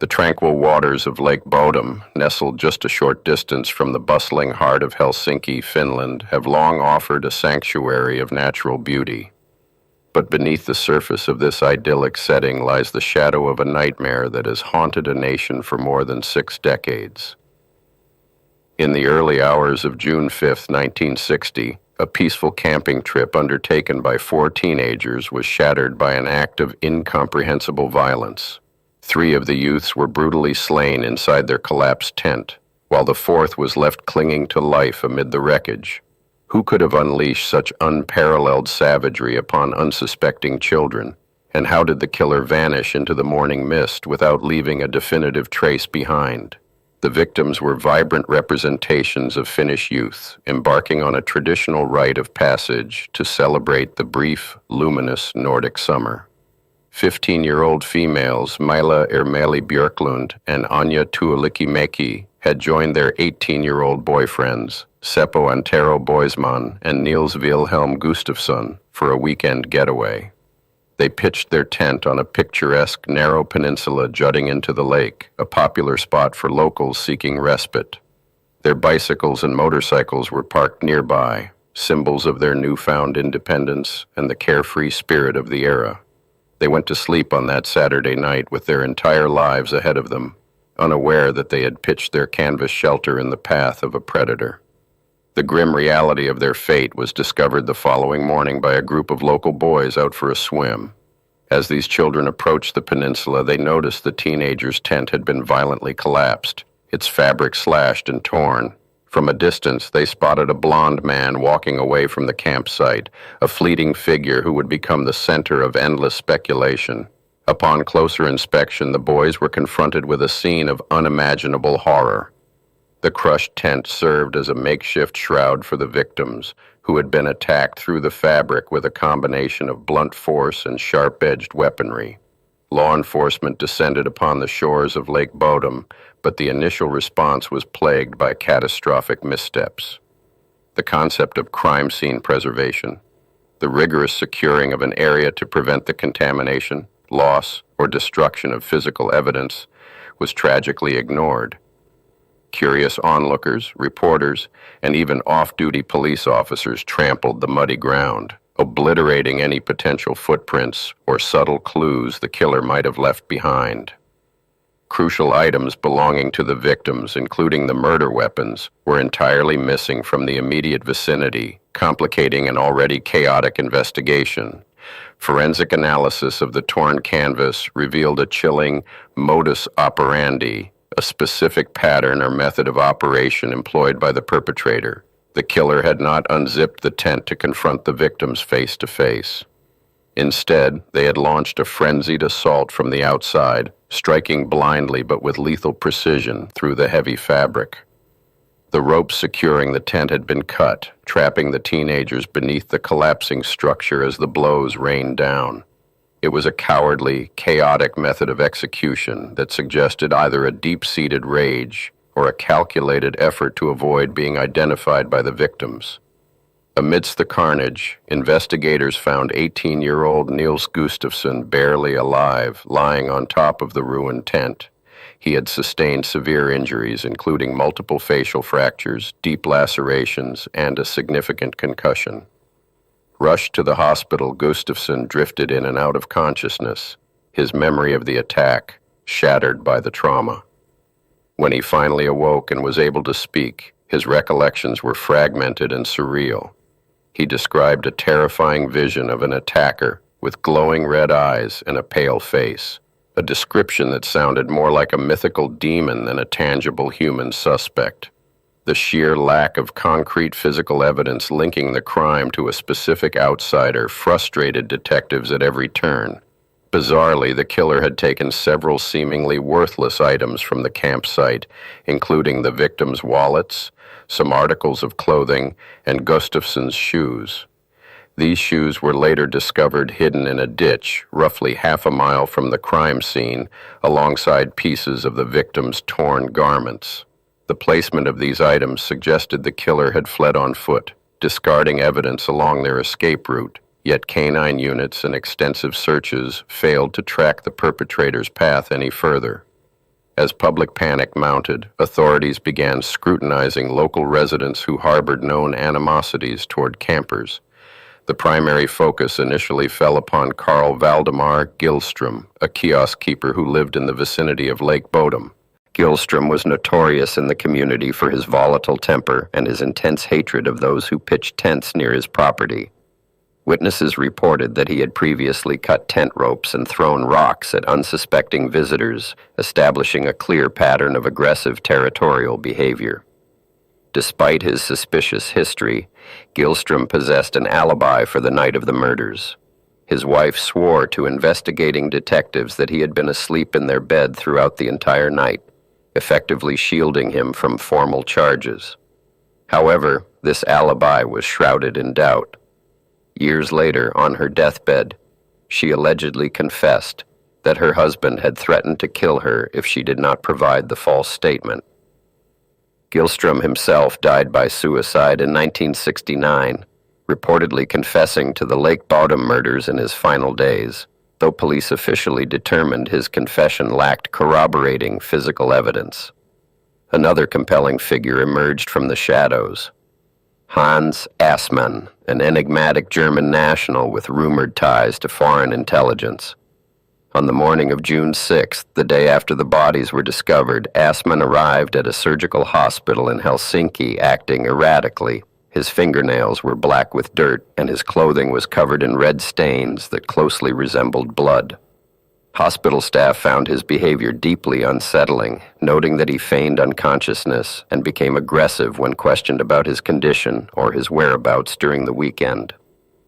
The tranquil waters of Lake Bodom, nestled just a short distance from the bustling heart of Helsinki, Finland, have long offered a sanctuary of natural beauty. But beneath the surface of this idyllic setting lies the shadow of a nightmare that has haunted a nation for more than 6 decades. In the early hours of June 5, 1960, a peaceful camping trip undertaken by 4 teenagers was shattered by an act of incomprehensible violence. 3 of the youths were brutally slain inside their collapsed tent, while the 4th was left clinging to life amid the wreckage. Who could have unleashed such unparalleled savagery upon unsuspecting children? And how did the killer vanish into the morning mist without leaving a definitive trace behind? The victims were vibrant representations of Finnish youth, embarking on a traditional rite of passage to celebrate the brief, luminous Nordic summer. 15-year-old females Maila Ermeli Björklund and Anja Tuulikimäki had joined their 18-year-old boyfriends, Seppo Antero Boisman and Nils Gustafsson, for a weekend getaway. They pitched their tent on a picturesque, narrow peninsula jutting into the lake, a popular spot for locals seeking respite. Their bicycles and motorcycles were parked nearby, symbols of their newfound independence and the carefree spirit of the era. They went to sleep on that Saturday night with their entire lives ahead of them, unaware that they had pitched their canvas shelter in the path of a predator. The grim reality of their fate was discovered the following morning by a group of local boys out for a swim. As these children approached the peninsula, they noticed the teenagers' tent had been violently collapsed, its fabric slashed and torn. From a distance, they spotted a blond man walking away from the campsite, a fleeting figure who would become the center of endless speculation. Upon closer inspection, the boys were confronted with a scene of unimaginable horror. The crushed tent served as a makeshift shroud for the victims, who had been attacked through the fabric with a combination of blunt force and sharp-edged weaponry. Law enforcement descended upon the shores of Lake Bodom, but the initial response was plagued by catastrophic missteps. The concept of crime scene preservation, the rigorous securing of an area to prevent the contamination, loss, or destruction of physical evidence, was tragically ignored. Curious onlookers, reporters, and even off-duty police officers trampled the muddy ground, obliterating any potential footprints or subtle clues the killer might have left behind. Crucial items belonging to the victims, including the murder weapons, were entirely missing from the immediate vicinity, complicating an already chaotic investigation. Forensic analysis of the torn canvas revealed a chilling modus operandi, a specific pattern or method of operation employed by the perpetrator. The killer had not unzipped the tent to confront the victims face to face. Instead, they had launched a frenzied assault from the outside, striking blindly but with lethal precision through the heavy fabric. The ropes securing the tent had been cut, trapping the teenagers beneath the collapsing structure as the blows rained down. It was a cowardly, chaotic method of execution that suggested either a deep-seated rage or a calculated effort to avoid being identified by the victims. Amidst the carnage, investigators found 18-year-old Nils Gustafsson barely alive, lying on top of the ruined tent. He had sustained severe injuries, including multiple facial fractures, deep lacerations, and a significant concussion. Rushed to the hospital, Gustafsson drifted in and out of consciousness, his memory of the attack shattered by the trauma. When he finally awoke and was able to speak, his recollections were fragmented and surreal. He described a terrifying vision of an attacker with glowing red eyes and a pale face, a description that sounded more like a mythical demon than a tangible human suspect. The sheer lack of concrete physical evidence linking the crime to a specific outsider frustrated detectives at every turn. Bizarrely, the killer had taken several seemingly worthless items from the campsite, including the victims' wallets, some articles of clothing, and Gustafsson's shoes. These shoes were later discovered hidden in a ditch roughly half a mile from the crime scene, alongside pieces of the victims' torn garments. The placement of these items suggested the killer had fled on foot, discarding evidence along their escape route, yet canine units and extensive searches failed to track the perpetrator's path any further. As public panic mounted, authorities began scrutinizing local residents who harbored known animosities toward campers. The primary focus initially fell upon Carl Valdemar Gillstrom, a kiosk keeper who lived in the vicinity of Lake Bodom. Gillstrom was notorious in the community for his volatile temper and his intense hatred of those who pitched tents near his property. Witnesses reported that he had previously cut tent ropes and thrown rocks at unsuspecting visitors, establishing a clear pattern of aggressive territorial behavior. Despite his suspicious history, Gillstrom possessed an alibi for the night of the murders. His wife swore to investigating detectives that he had been asleep in their bed throughout the entire night, effectively shielding him from formal charges. However, this alibi was shrouded in doubt. Years later, on her deathbed, she allegedly confessed that her husband had threatened to kill her if she did not provide the false statement. Gillstrom himself died by suicide in 1969, reportedly confessing to the Lake Bodom murders in his final days, though police officially determined his confession lacked corroborating physical evidence. Another compelling figure emerged from the shadows. Hans Assmann, an enigmatic German national with rumored ties to foreign intelligence. On the morning of June 6th, the day after the bodies were discovered, Assmann arrived at a surgical hospital in Helsinki acting erratically. His fingernails were black with dirt, and his clothing was covered in red stains that closely resembled blood. Hospital staff found his behavior deeply unsettling, noting that he feigned unconsciousness and became aggressive when questioned about his condition or his whereabouts during the weekend.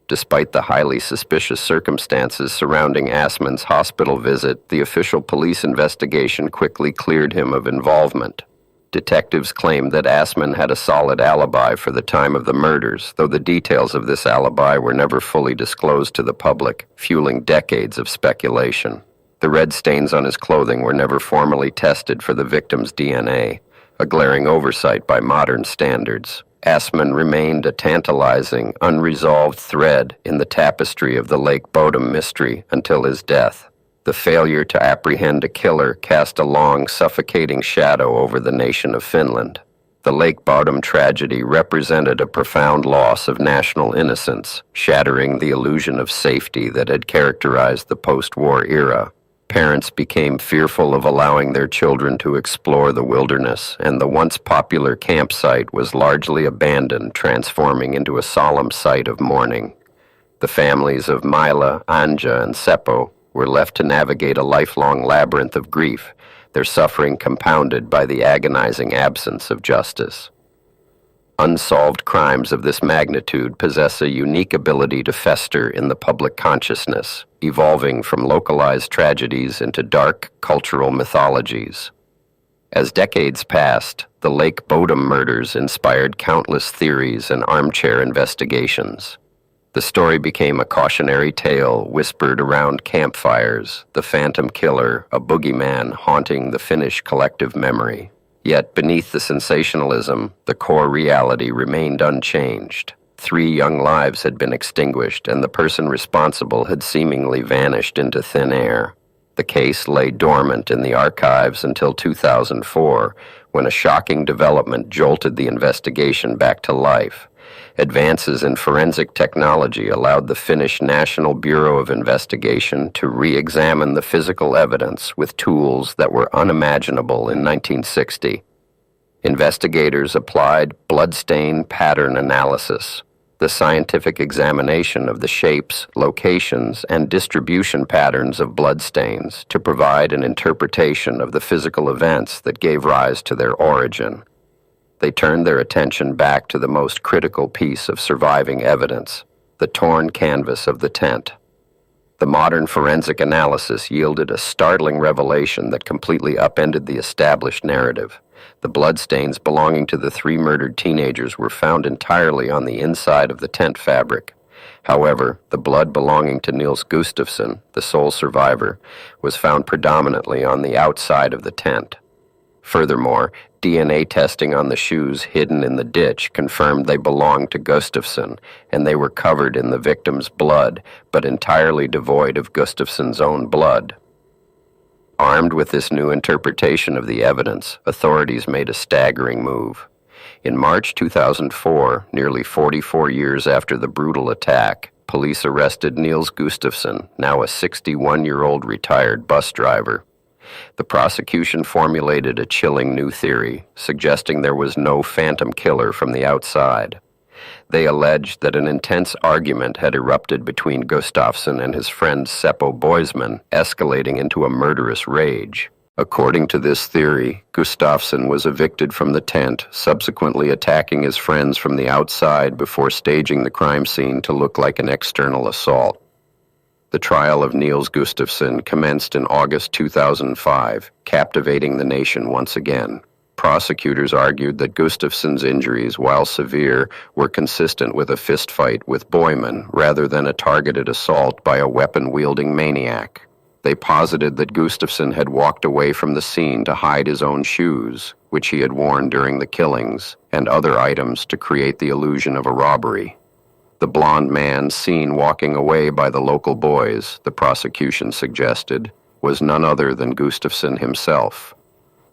Despite the highly suspicious circumstances surrounding Assmann's hospital visit, the official police investigation quickly cleared him of involvement. Detectives claimed that Assmann had a solid alibi for the time of the murders, though the details of this alibi were never fully disclosed to the public, fueling decades of speculation. The red stains on his clothing were never formally tested for the victim's DNA, a glaring oversight by modern standards. Assmann remained a tantalizing, unresolved thread in the tapestry of the Lake Bodom mystery until his death. The failure to apprehend a killer cast a long, suffocating shadow over the nation of Finland. The Lake Bodom tragedy represented a profound loss of national innocence, shattering the illusion of safety that had characterized the post-war era. Parents became fearful of allowing their children to explore the wilderness, and the once popular campsite was largely abandoned, transforming into a solemn site of mourning. The families of Mila, Anja, and Seppo were left to navigate a lifelong labyrinth of grief, their suffering compounded by the agonizing absence of justice. Unsolved crimes of this magnitude possess a unique ability to fester in the public consciousness, evolving from localized tragedies into dark cultural mythologies. As decades passed, the Lake Bodom murders inspired countless theories and armchair investigations. The story became a cautionary tale whispered around campfires, the phantom killer, a boogeyman haunting the Finnish collective memory. Yet beneath the sensationalism, the core reality remained unchanged. 3 young lives had been extinguished, and the person responsible had seemingly vanished into thin air. The case lay dormant in the archives until 2004, when a shocking development jolted the investigation back to life. Advances in forensic technology allowed the Finnish National Bureau of Investigation to re-examine the physical evidence with tools that were unimaginable in 1960. Investigators applied bloodstain pattern analysis, the scientific examination of the shapes, locations, and distribution patterns of bloodstains to provide an interpretation of the physical events that gave rise to their origin. They turned their attention back to the most critical piece of surviving evidence, the torn canvas of the tent. The modern forensic analysis yielded a startling revelation that completely upended the established narrative. The bloodstains belonging to the 3 murdered teenagers were found entirely on the inside of the tent fabric. However, the blood belonging to Nils Gustafsson, the sole survivor, was found predominantly on the outside of the tent. Furthermore, DNA testing on the shoes hidden in the ditch confirmed they belonged to Gustafsson, and they were covered in the victim's blood, but entirely devoid of Gustafsson's own blood. Armed with this new interpretation of the evidence, authorities made a staggering move. In March 2004, nearly 44 years after the brutal attack, police arrested Nils Gustafsson, now a 61-year-old retired bus driver. The prosecution formulated a chilling new theory, suggesting there was no phantom killer from the outside. They alleged that an intense argument had erupted between Gustafsson and his friend Seppo Boisman, escalating into a murderous rage. According to this theory, Gustafsson was evicted from the tent, subsequently attacking his friends from the outside before staging the crime scene to look like an external assault. The trial of Nils Gustafsson commenced in August 2005, captivating the nation once again. Prosecutors argued that Gustafsson's injuries, while severe, were consistent with a fistfight with Boisman rather than a targeted assault by a weapon-wielding maniac. They posited that Gustafsson had walked away from the scene to hide his own shoes, which he had worn during the killings, and other items to create the illusion of a robbery. The blond man seen walking away by the local boys, the prosecution suggested, was none other than Gustafsson himself.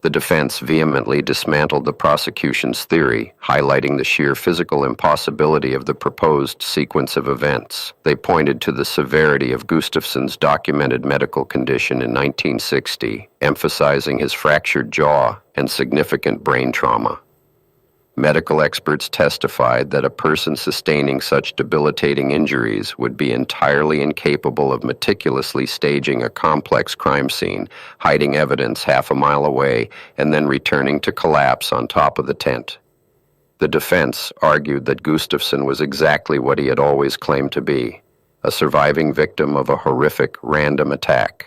The defense vehemently dismantled the prosecution's theory, highlighting the sheer physical impossibility of the proposed sequence of events. They pointed to the severity of Gustafsson's documented medical condition in 1960, emphasizing his fractured jaw and significant brain trauma. Medical experts testified that a person sustaining such debilitating injuries would be entirely incapable of meticulously staging a complex crime scene, hiding evidence half a mile away, and then returning to collapse on top of the tent. The defense argued that Gustafsson was exactly what he had always claimed to be, a surviving victim of a horrific, random attack.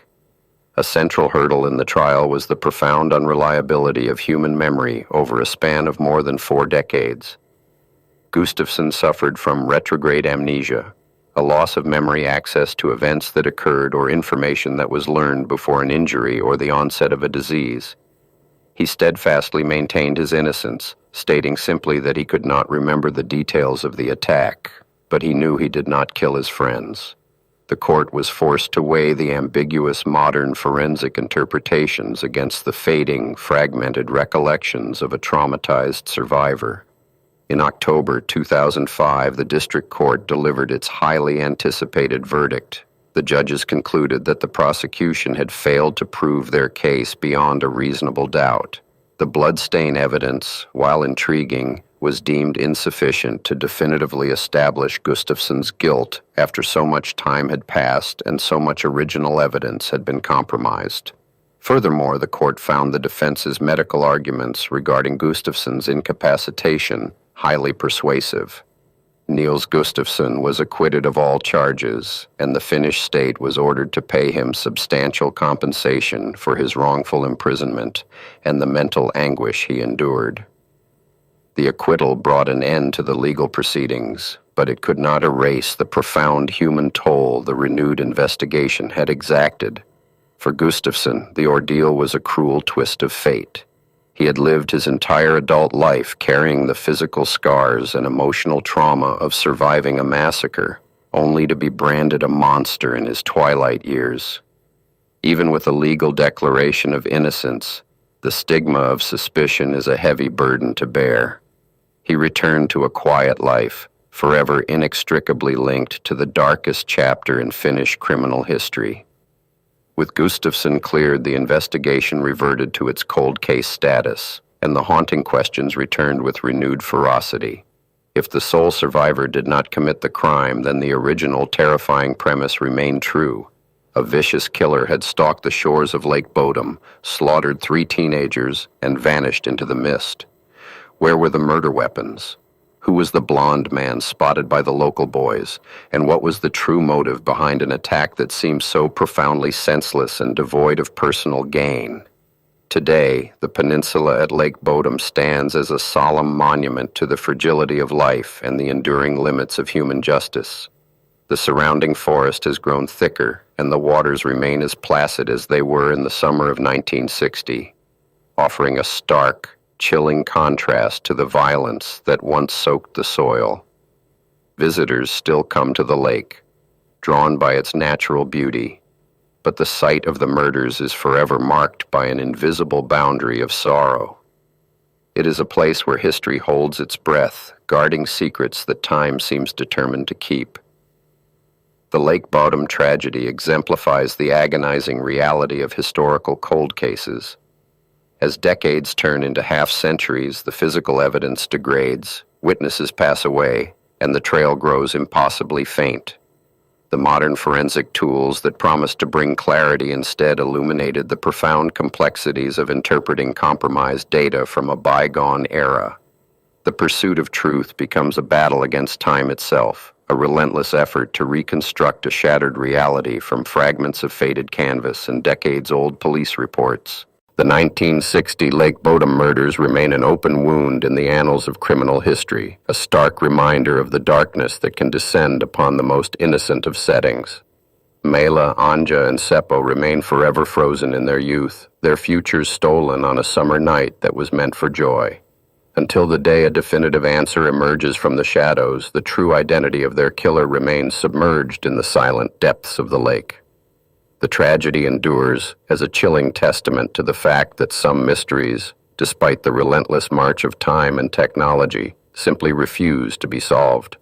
A central hurdle in the trial was the profound unreliability of human memory over a span of more than 4 decades. Gustafsson suffered from retrograde amnesia, a loss of memory access to events that occurred or information that was learned before an injury or the onset of a disease. He steadfastly maintained his innocence, stating simply that he could not remember the details of the attack, but he knew he did not kill his friends. The court was forced to weigh the ambiguous modern forensic interpretations against the fading, fragmented recollections of a traumatized survivor. In October 2005, the district court delivered its highly anticipated verdict. The judges concluded that the prosecution had failed to prove their case beyond a reasonable doubt. The bloodstain evidence, while intriguing, was deemed insufficient to definitively establish Gustafsson's guilt after so much time had passed and so much original evidence had been compromised. Furthermore, the court found the defense's medical arguments regarding Gustafsson's incapacitation highly persuasive. Nils Gustafsson was acquitted of all charges, and the Finnish state was ordered to pay him substantial compensation for his wrongful imprisonment and the mental anguish he endured. The acquittal brought an end to the legal proceedings, but it could not erase the profound human toll the renewed investigation had exacted. For Gustafsson, the ordeal was a cruel twist of fate. He had lived his entire adult life carrying the physical scars and emotional trauma of surviving a massacre, only to be branded a monster in his twilight years. Even with a legal declaration of innocence, the stigma of suspicion is a heavy burden to bear. He returned to a quiet life, forever inextricably linked to the darkest chapter in Finnish criminal history. With Gustafsson cleared, the investigation reverted to its cold case status, and the haunting questions returned with renewed ferocity. If the sole survivor did not commit the crime, then the original terrifying premise remained true. A vicious killer had stalked the shores of Lake Bodom, slaughtered 3 teenagers, and vanished into the mist. Where were the murder weapons? Who was the blond man spotted by the local boys? And what was the true motive behind an attack that seemed so profoundly senseless and devoid of personal gain? Today, the peninsula at Lake Bodom stands as a solemn monument to the fragility of life and the enduring limits of human justice. The surrounding forest has grown thicker, and the waters remain as placid as they were in the summer of 1960, offering a stark, chilling contrast to the violence that once soaked the soil. Visitors still come to the lake, drawn by its natural beauty, but the site of the murders is forever marked by an invisible boundary of sorrow. It is a place where history holds its breath, guarding secrets that time seems determined to keep. The Lake Bodom tragedy exemplifies the agonizing reality of historical cold cases. As decades turn into half-centuries, the physical evidence degrades, witnesses pass away, and the trail grows impossibly faint. The modern forensic tools that promised to bring clarity instead illuminated the profound complexities of interpreting compromised data from a bygone era. The pursuit of truth becomes a battle against time itself, a relentless effort to reconstruct a shattered reality from fragments of faded canvas and decades-old police reports. The 1960 Lake Bodom murders remain an open wound in the annals of criminal history, a stark reminder of the darkness that can descend upon the most innocent of settings. Mela, Anja, and Seppo remain forever frozen in their youth, their futures stolen on a summer night that was meant for joy. Until the day a definitive answer emerges from the shadows, the true identity of their killer remains submerged in the silent depths of the lake. The tragedy endures as a chilling testament to the fact that some mysteries, despite the relentless march of time and technology, simply refuse to be solved.